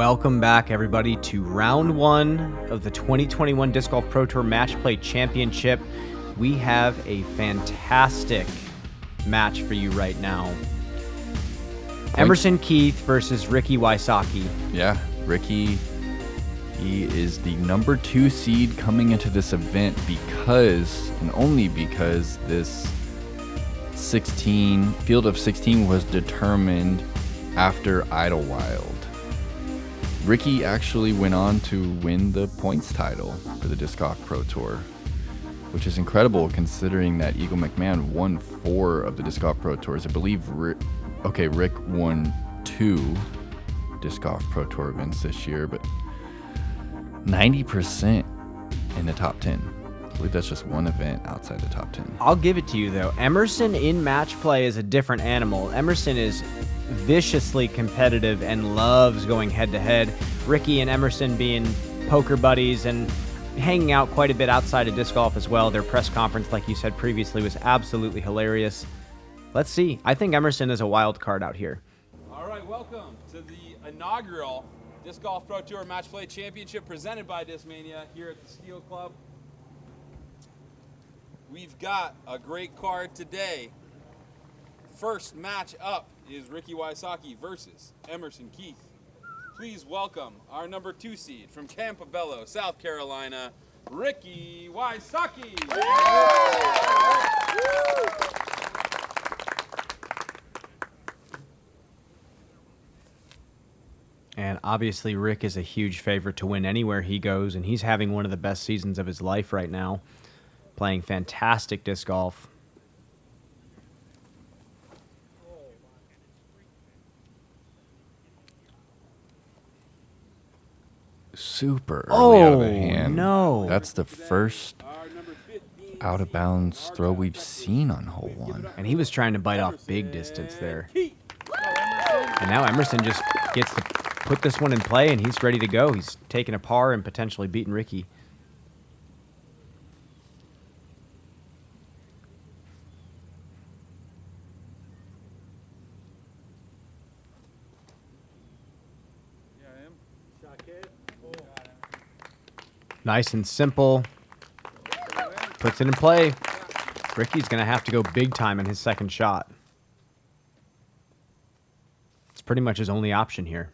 Welcome back, everybody, to round one of the 2021 Disc Golf Pro Tour Match Play Championship. We have a fantastic match for you right now. Emerson Keith versus Ricky Wysocki. Yeah, Ricky, he is the number 2 seed coming into this event because, and only because, this field of 16 was determined after Idlewild. Ricky actually went on to win the points title for the Disc Golf Pro Tour, which is incredible considering that Eagle McMahon won 4 of the Disc Golf Pro Tours. I believe Rick won 2 Disc Golf Pro Tour events this year, but 90% in the top 10. I believe that's just one event outside the top 10. I'll give it to you, though. Emerson in match play is a different animal. Emerson is viciously competitive and loves going head-to-head. Ricky and Emerson being poker buddies and hanging out quite a bit outside of disc golf as well. Their press conference, like you said previously, was absolutely hilarious. Let's see. I think Emerson is a wild card out here. All right, welcome to the inaugural Disc Golf Pro Tour Match Play Championship presented by Discmania here at the Steel Club. We've got a great card today. First match up is Ricky Wysocki versus Emerson Keith. Please welcome our number 2 seed from Campobello, South Carolina, Ricky Wysocki. And obviously Rick is a huge favorite to win anywhere he goes, and he's having one of the best seasons of his life right now, playing fantastic disc golf. Super early out of the hand. No. That's the first out of bounds throw we've seen on hole 1. And he was trying to bite off big distance there. And now Emerson just gets to put this one in play, and he's ready to go. He's taking a par and potentially beating Ricky. Nice and simple. Puts it in play. Ricky's going to have to go big time in his second shot. It's pretty much his only option here.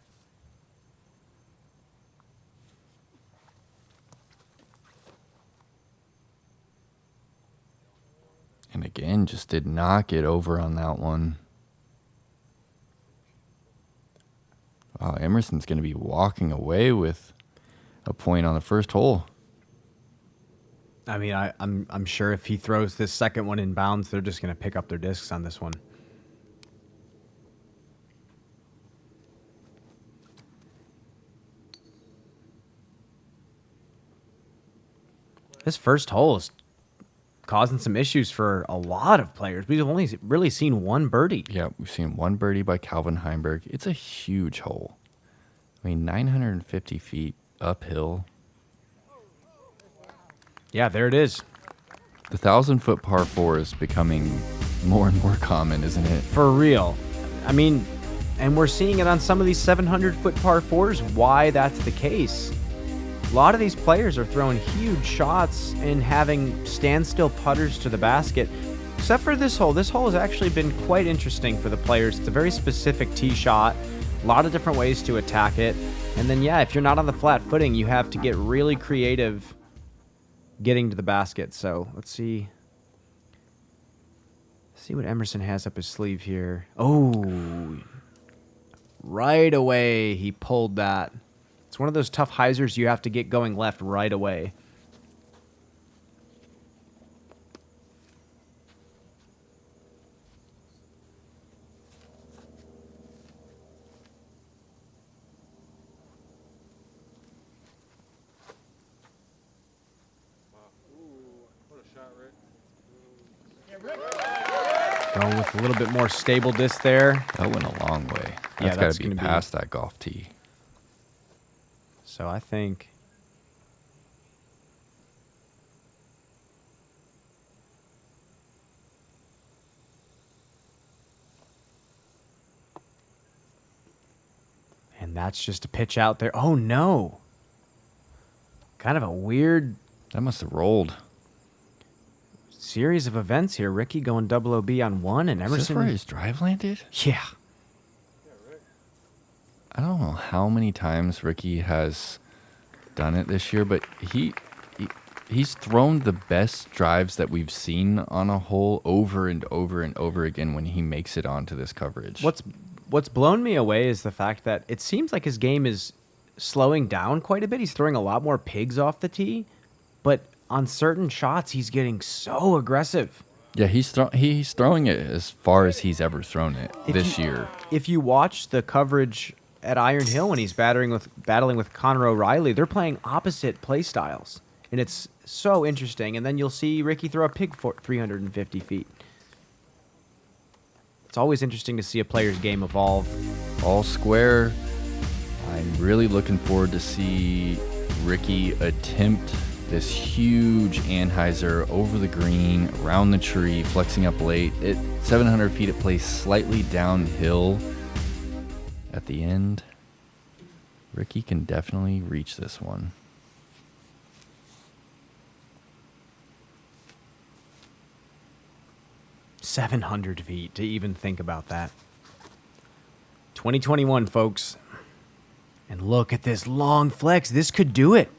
And again, just did not get over on that one. Wow, Emerson's going to be walking away with a point on the first hole. I mean, I'm sure if he throws this second one in bounds, they're just going to pick up their discs on this one. This first hole is causing some issues for a lot of players. We've only really seen one birdie. Yeah, we've seen one birdie by Calvin Heimberg. It's a huge hole. I mean, 950 feet uphill. Yeah, there it is. The 1,000-foot par 4 is becoming more and more common, isn't it? For real. I mean, and we're seeing it on some of these 700-foot par 4s, why that's the case. A lot of these players are throwing huge shots and having standstill putters to the basket, except for this hole. This hole has actually been quite interesting for the players. It's a very specific tee shot, a lot of different ways to attack it. And then, yeah, if you're not on the flat footing, you have to get really creative getting to the basket. So let's see what Emerson has up his sleeve here. Oh, right away he pulled that. It's one of those tough Hyzers you have to get going left right away. Going with a little bit more stable disc there. That went a long way. Yeah, That's got to be past that golf tee. So I think that's just a pitch out there. Oh, no. Kind of a weird That must have rolled. series of events here. Ricky going double OB on one, and Emerson. Is this where his drive landed? Yeah. I don't know how many times Ricky has done it this year, but he's thrown the best drives that we've seen on a hole over and over and over again when he makes it onto this coverage. What's blown me away is the fact that it seems like his game is slowing down quite a bit. He's throwing a lot more pigs off the tee, but on certain shots, he's getting so aggressive. Yeah, he's throwing it as far as he's ever thrown it this year. If you watch the coverage at Iron Hill when he's battling with Connor O'Reilly, they're playing opposite play styles, and it's so interesting. And then you'll see Ricky throw a pig for 350 feet. It's always interesting to see a player's game evolve. All square. I'm really looking forward to see Ricky attempt this huge anhyzer over the green, around the tree, flexing up late. At 700 feet, it plays slightly downhill at the end. Ricky can definitely reach this one. $700 feet to even think about that. 2021, folks. And look at this long flex. This could do it.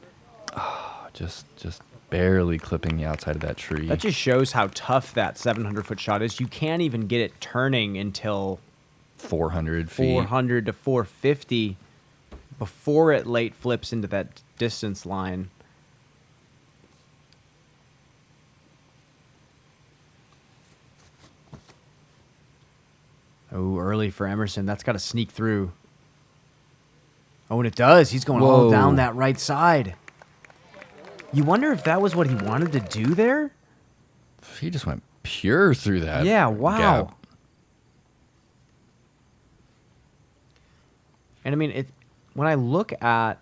Just barely clipping the outside of that tree. That just shows how tough that 700-foot shot is. You can't even get it turning until 400 feet. 400 to 450 before it late flips into that distance line. Oh, early for Emerson. That's got to sneak through. Oh, and it does. He's going all down that right side. You wonder if that was what he wanted to do there? He just went pure through that. Yeah, wow. Gap. And I mean, when I look at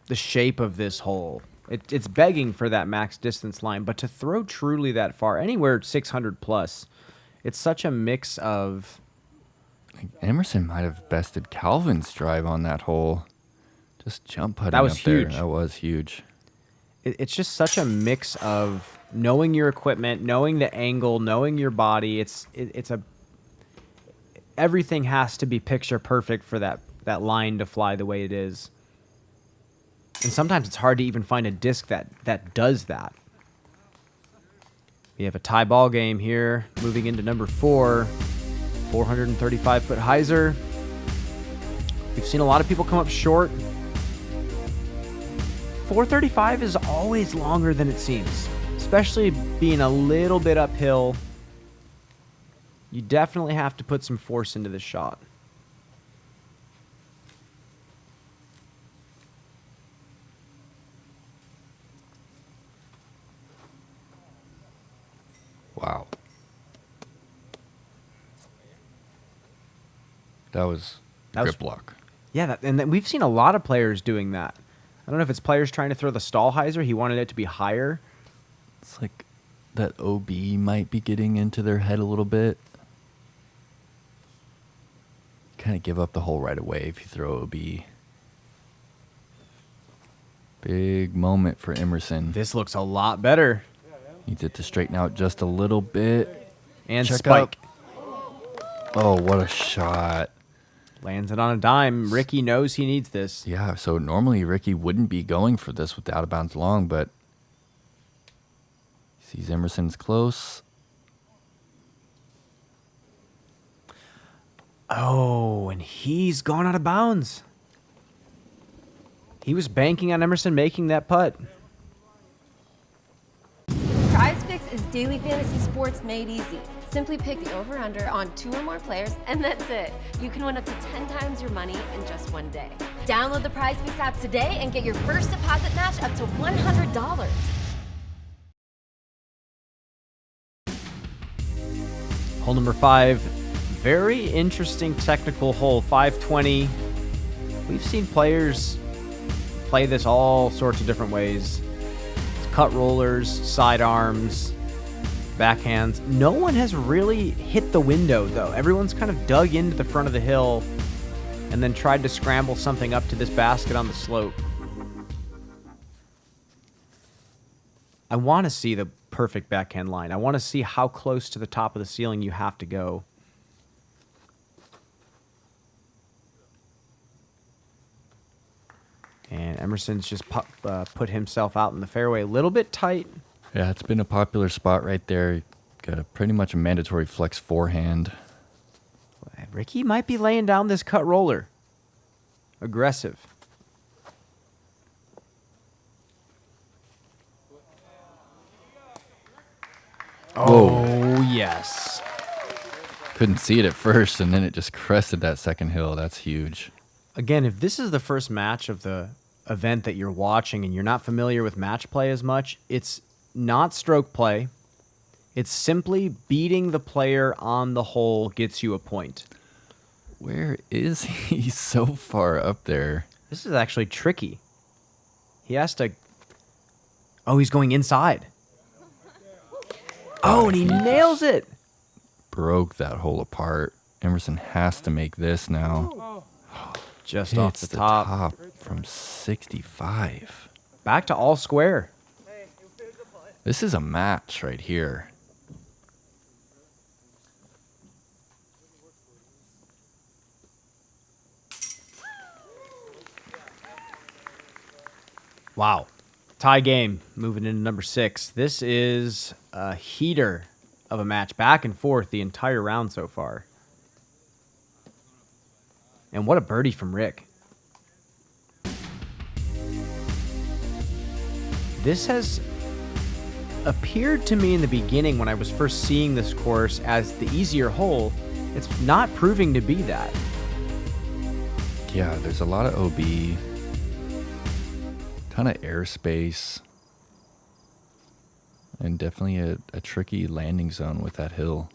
the shape of this hole, it's begging for that max distance line, but to throw truly that far, anywhere 600 plus, it's such a mix of... Emerson might have bested Calvin's drive on that hole. Just jump putting that was up huge. there. That was huge. It's just such a mix of knowing your equipment, knowing the angle, knowing your body. Everything has to be picture perfect for that line to fly the way it is. And sometimes it's hard to even find a disc that does that. We have a tie ball game here, moving into number 4, 435-foot Hyzer. We've seen a lot of people come up short. 435 is always longer than it seems, especially being a little bit uphill. You definitely have to put some force into the shot. Wow. That was grip lock. Yeah, and then we've seen a lot of players doing that. I don't know if it's players trying to throw the stall hyzer. He wanted it to be higher. It's like that OB might be getting into their head a little bit. Kind of give up the hole right away if you throw OB. Big moment for Emerson. This looks a lot better. Needs it to straighten out just a little bit. And Check spike. Oh, what a shot. Lands it on a dime. Ricky knows he needs this. Yeah, so normally Ricky wouldn't be going for this with the out of bounds long, but he sees Emerson's close. Oh, and he's gone out of bounds. He was banking on Emerson making that putt. PrizePicks is daily fantasy sports made easy. Simply pick the over-under on 2 or more players, and that's it. You can win up to 10 times your money in just one day. Download the PrizePicks app today and get your first deposit match up to $100. Hole number 5. Very interesting technical hole, 520. We've seen players play this all sorts of different ways. It's cut rollers, sidearms, backhands. No one has really hit the window, though. Everyone's kind of dug into the front of the hill. and then tried to scramble something up to this basket on the slope. I want to see the perfect backhand line. I want to see how close to the top of the ceiling you have to go. And Emerson's just put himself out in the fairway a little bit tight. Yeah, it's been a popular spot right there. Got a pretty much a mandatory flex forehand. Ricky might be laying down this cut roller. Aggressive. Oh, yes. Couldn't see it at first, and then it just crested that second hill. That's huge. Again, if this is the first match of the event that you're watching and you're not familiar with match play as much, it's not stroke play. It's simply beating the player on the hole gets you a point. Where is he so far up there? This is actually tricky. He has to... Oh, he's going inside. Oh, and he nails it. Broke that hole apart. Emerson has to make this now. Just off the top. From 65. Back to all square. This is a match right here. Wow. Tie game, moving into number 6. This is a heater of a match, back and forth the entire round so far. And what a birdie from Rick. This has appeared to me in the beginning when I was first seeing this course as the easier hole. It's not proving to be that. Yeah, there's a lot of OB. Ton of airspace. And definitely a tricky landing zone with that hill.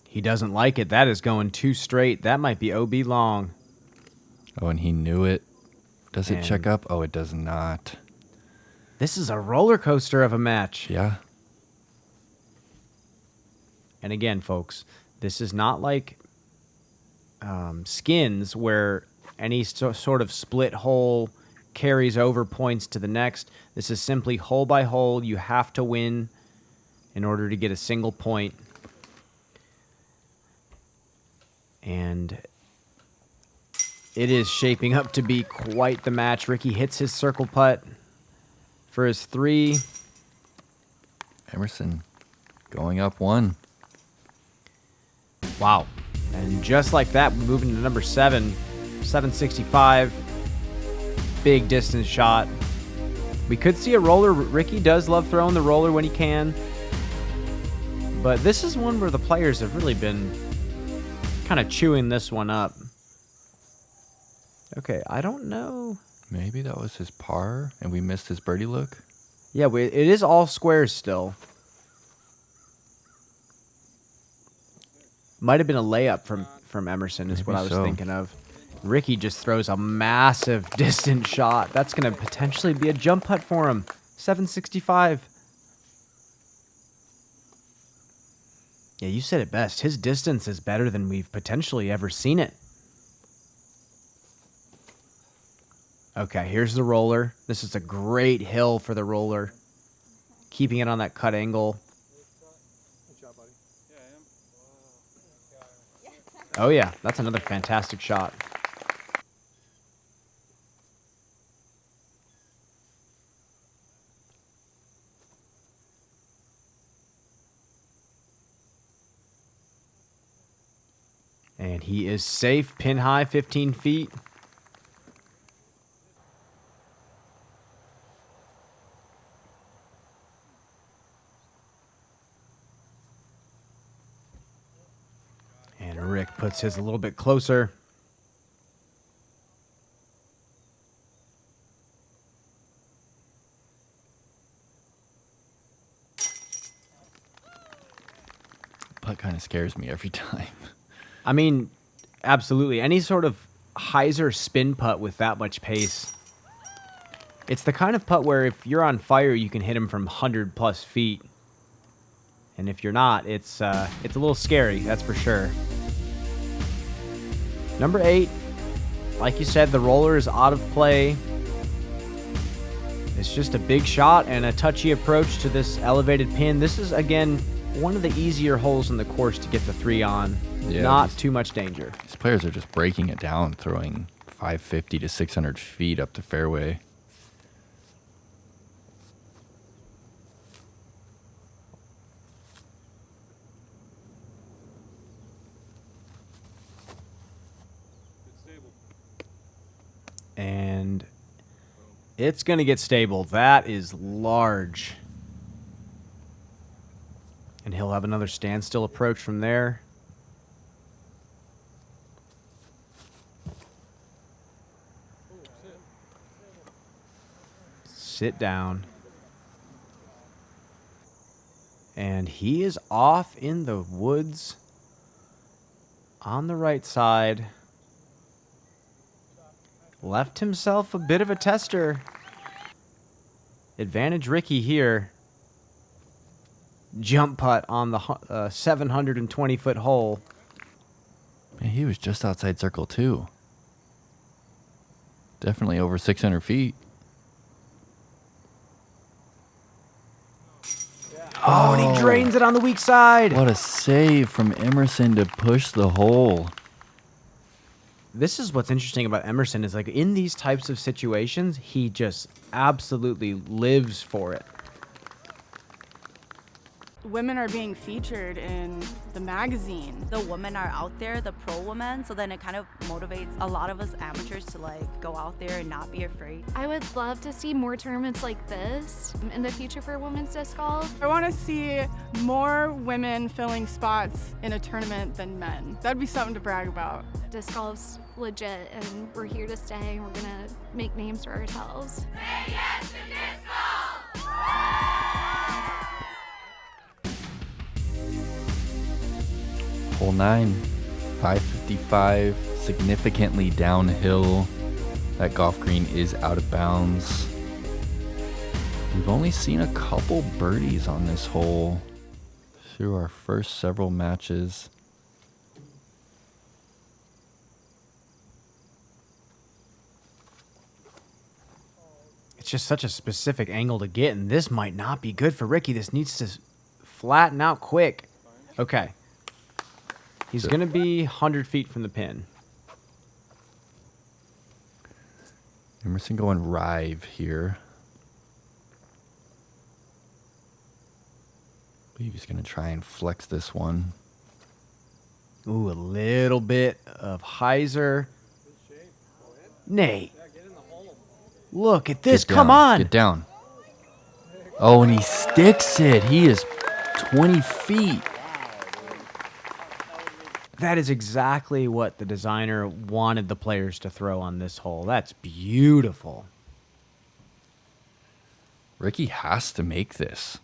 He doesn't like it. That is going too straight. That might be OB long. Oh, and he knew it. Does it And check up? Oh, it does not. this is a roller coaster of a match. Yeah. And again, folks, this is not like skins where any sort of split hole carries over points to the next. This is simply hole by hole. You have to win in order to get a single point. And it is shaping up to be quite the match. Ricky hits his circle putt for his 3. Emerson going up 1. Wow. And just like that, we're moving to number 7, 765. Big distance shot. We could see a roller. Ricky does love throwing the roller when he can. But this is one where the players have really been kind of chewing this one up. Okay, I don't know. Maybe that was his par and we missed his birdie look. Yeah, it is all squares still. Might have been a layup from Emerson is Maybe what I was so. thinking of. Ricky just throws a massive distant shot. That's going to potentially be a jump putt for him. 765. Yeah, you said it best. His distance is better than we've potentially ever seen it. Okay, here's the roller. This is a great hill for the roller. Keeping it on that cut angle. Oh yeah, that's another fantastic shot. And he is safe, pin high, 15 feet. And Rick puts his a little bit closer. Putt kind of scares me every time. I mean, absolutely. Any sort of Hyzer spin putt with that much pace. It's the kind of putt where if you're on fire, you can hit him from 100+ feet. And if you're not, it's a little scary, that's for sure. Number 8, like you said, the roller is out of play. It's just a big shot and a touchy approach to this elevated pin. This is, again, one of the easier holes in the course to get the 3 on. Yeah, Not too much danger. These players are just breaking it down, throwing 550 to 600 feet up the fairway. And it's going to get stable. That is large. And he'll have another standstill approach from there. Sit down. And he is off in the woods on the right side. Left himself a bit of a tester. Advantage Ricky here. Jump putt on the 720-foot hole. Man, he was just outside circle 2. Definitely over 600 feet. Oh, and he drains it on the weak side. What a save from Emerson to push the hole. This is what's interesting about Emerson is, like, in these types of situations, he just absolutely lives for it. Women are being featured in the magazine. The women are out there, the pro women, so then it kind of motivates a lot of us amateurs to like go out there and not be afraid. I would love to see more tournaments like this in the future for women's disc golf. I want to see more women filling spots in a tournament than men. That'd be something to brag about. Disc golf's legit and we're here to stay and we're gonna make names for ourselves. Say yes to disc golf! Hole 9, 555, significantly downhill. That golf green is out of bounds. We've only seen a couple birdies on this hole through our first several matches. It's just such a specific angle to get, and this might not be good for Ricky. This needs to flatten out quick. Okay. He's going to be 100 feet from the pin. Emerson going Rive here. I believe he's going to try and flex this one. Ooh, a little bit of Hyzer. Nate. Look at this. Come on. Get down. Oh, and he sticks it. He is 20 feet. That is exactly what the designer wanted the players to throw on this hole. That's beautiful. Ricky has to make this.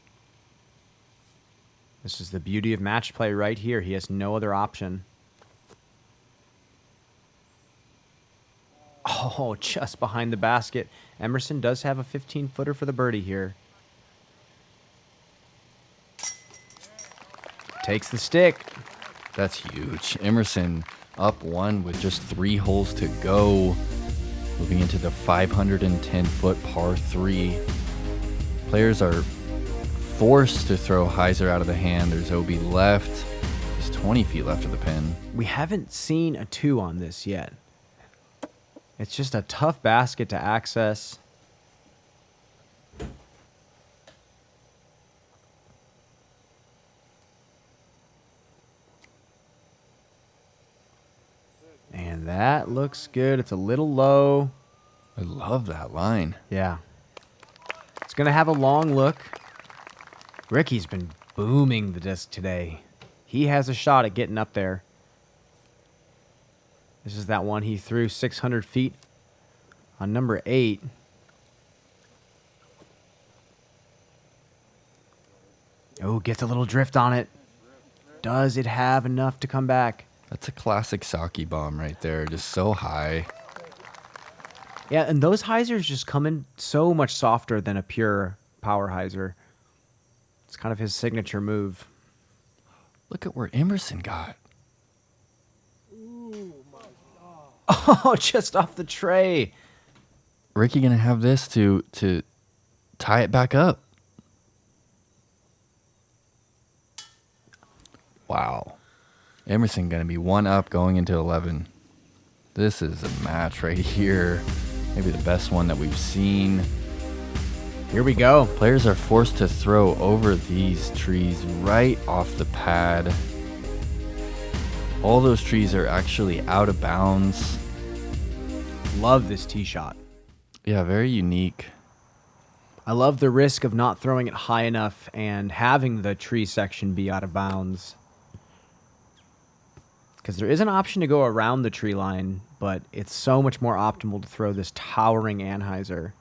This is the beauty of match play right here. He has no other option. Oh, just behind the basket. Emerson does have a 15-footer for the birdie here. Takes the stick. That's huge. Emerson up 1 with just 3 holes to go. Moving into the 510-foot par 3. Players are forced to throw Hyzer out of the hand. There's OB left. Just 20 feet left of the pin. We haven't seen a 2 on this yet. It's just a tough basket to access. And that looks good. It's a little low. I love that line. Yeah. It's going to have a long look. Ricky's been booming the disc today. He has a shot at getting up there. This is that one he threw 600 feet on number 8. Oh, gets a little drift on it. Does it have enough to come back? That's a classic Wysocki bomb right there. Just so high. Yeah, and those Hyzers just come in so much softer than a pure power Hyzer. It's kind of his signature move. Look at where Emerson got. Oh, just off the tray. Ricky gonna have this to tie it back up. Wow. Emerson gonna be 1 up going into 11. This is a match right here. Maybe the best one that we've seen. Here we go. Players are forced to throw over these trees right off the pad. All those trees are actually out of bounds. Love this tee shot. Yeah, very unique. I love the risk of not throwing it high enough and having the tree section be out of bounds. Because there is an option to go around the tree line, but it's so much more optimal to throw this towering Anheuser.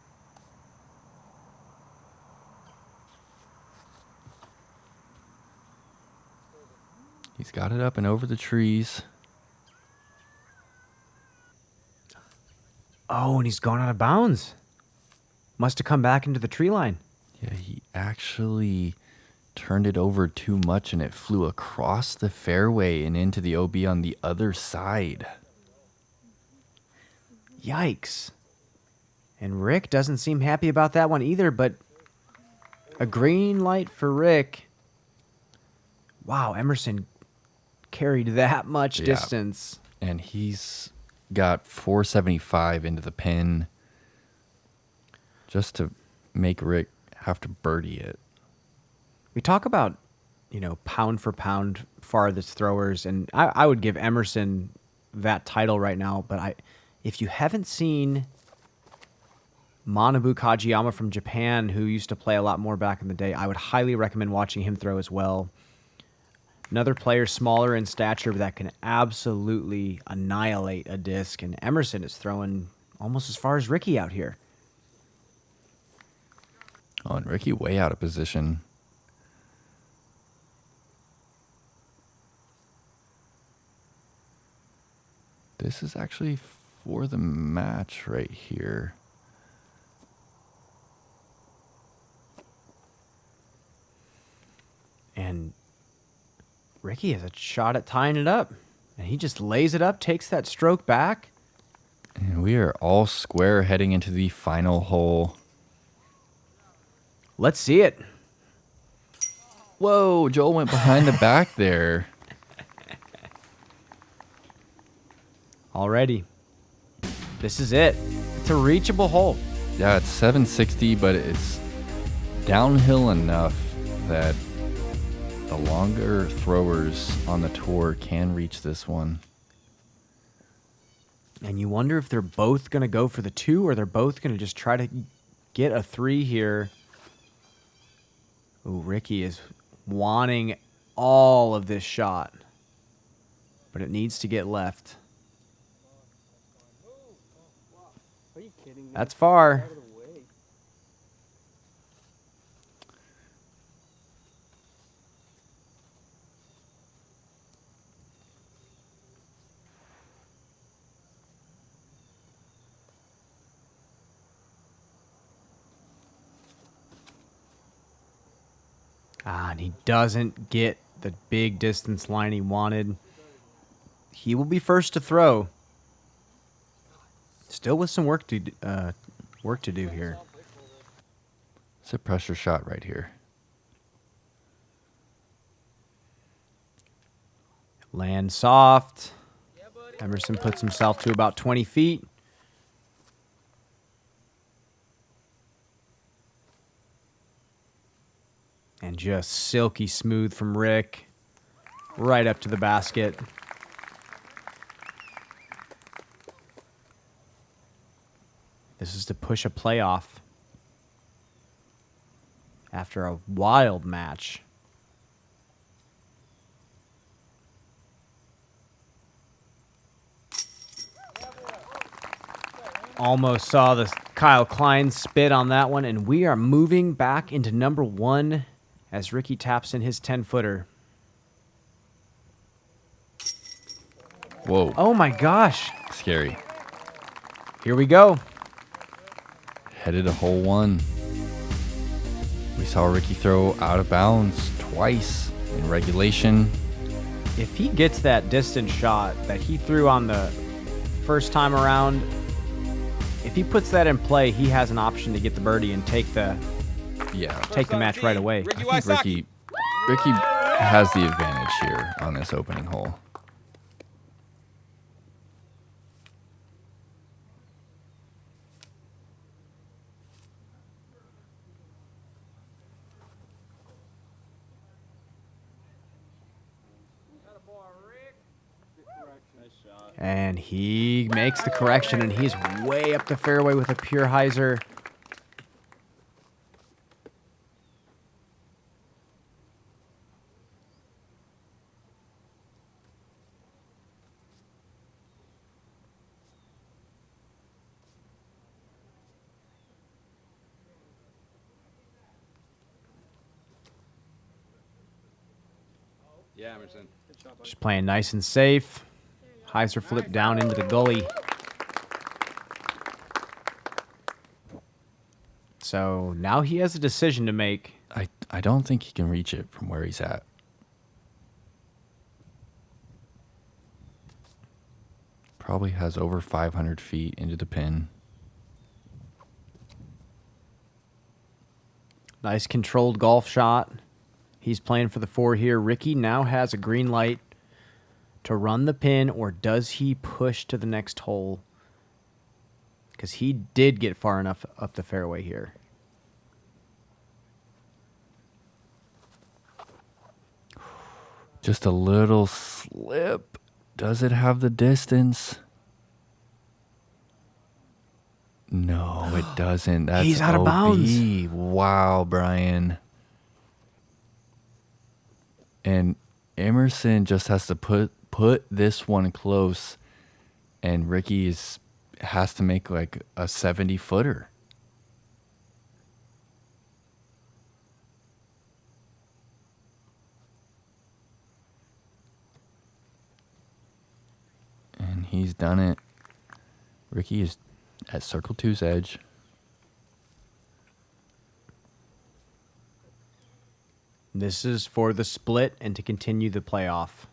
He's got it up and over the trees. Oh, and he's gone out of bounds. Must have come back into the tree line. Yeah, he actually turned it over too much and it flew across the fairway and into the OB on the other side. Yikes. And Rick doesn't seem happy about that one either, but a green light for Rick. Wow, Emerson carried that much distance. And he's got 475 into the pin just to make Rick have to birdie it. We talk about, pound for pound farthest throwers, and I would give Emerson that title right now, but if you haven't seen Manabu Kajiyama from Japan, who used to play a lot more back in the day, I would highly recommend watching him throw as well. Another player smaller in stature that can absolutely annihilate a disc, and Emerson is throwing almost as far as Ricky out here. Oh, and Ricky way out of position. This is actually for the match right here. And Ricky has a shot at tying it up. And he just lays it up, takes that stroke back. And we are all square heading into the final hole. Let's see it. Whoa, Joel went behind the back there. Already. This is it. It's a reachable hole. Yeah, it's 760, but it's downhill enough that the longer throwers on the tour can reach this one. And you wonder if they're both going to go for the 2 or they're both going to just try to get a 3 here. Ooh, Ricky is wanting all of this shot. But it needs to get left. Are you kidding me? That's far. Out of the way. And he doesn't get the big distance line he wanted. He will be first to throw. Still with some work to do here. It's a pressure shot right here. Land soft. Emerson puts himself to about 20 feet. And just silky smooth from Rick. Right up to the basket. This is to push a playoff. After a wild match. Almost saw the Kyle Klein spit on that one, and we are moving back into number 1 as Ricky taps in his 10-footer. Whoa. Oh my gosh. Scary. Here we go. Headed to hole 1. We saw Ricky throw out of bounds twice in regulation. If he gets that distance shot that he threw on the first time around. If he puts that in play, he has an option to get the birdie and take the match right away. Ricky I think Ricky has the advantage here on this opening hole. And he makes the correction, and he's way up the fairway with a pure Hyzer. Yeah, Emerson. Just playing nice and safe. Hyzer flipped down into the gully. So now he has a decision to make. I don't think he can reach it from where he's at. Probably has over 500 feet into the pin. Nice controlled golf shot. He's playing for the 4 here. Ricky now has a green light to run the pin, or does he push to the next hole? Because he did get far enough up the fairway here. Just a little slip. Does it have the distance? No, it doesn't. That's He's out of bounds. Wow, Brian. And Emerson just has to put this one close, and Ricky has to make like a 70-footer. And he's done it. Ricky is at Circle 2's edge. This is for the split and to continue the playoff.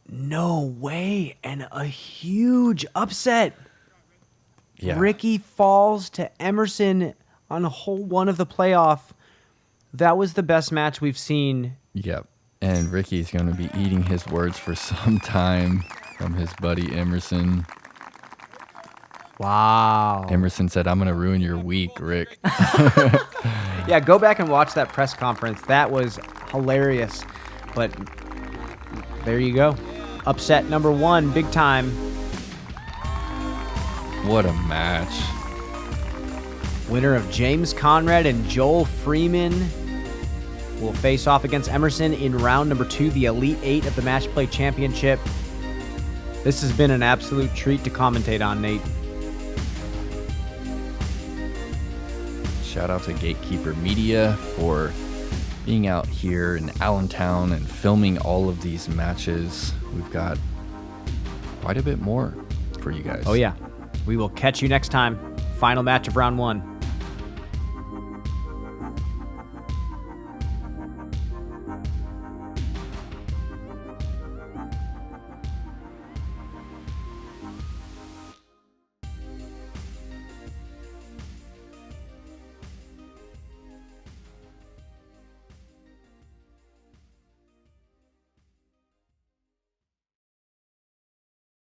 No way. And a huge upset. Yeah. Ricky falls to Emerson on hole 1 of the playoff. That was the best match we've seen. Yep. And Ricky's going to be eating his words for some time from his buddy Emerson. Wow. Emerson said, "I'm going to ruin your week, Rick." Yeah, go back and watch that press conference. That was hilarious. But there you go. Upset number 1, big time. What a match. Winner of James Conrad and Joel Freeman will face off against Emerson in round number 2, the Elite 8 of the Match Play Championship. This has been an absolute treat to commentate on, Nate. Shout out to Gatekeeper Media for being out here in Allentown and filming all of these matches. We've got quite a bit more for you guys. Oh, yeah. We will catch you next time. Final match of round 1.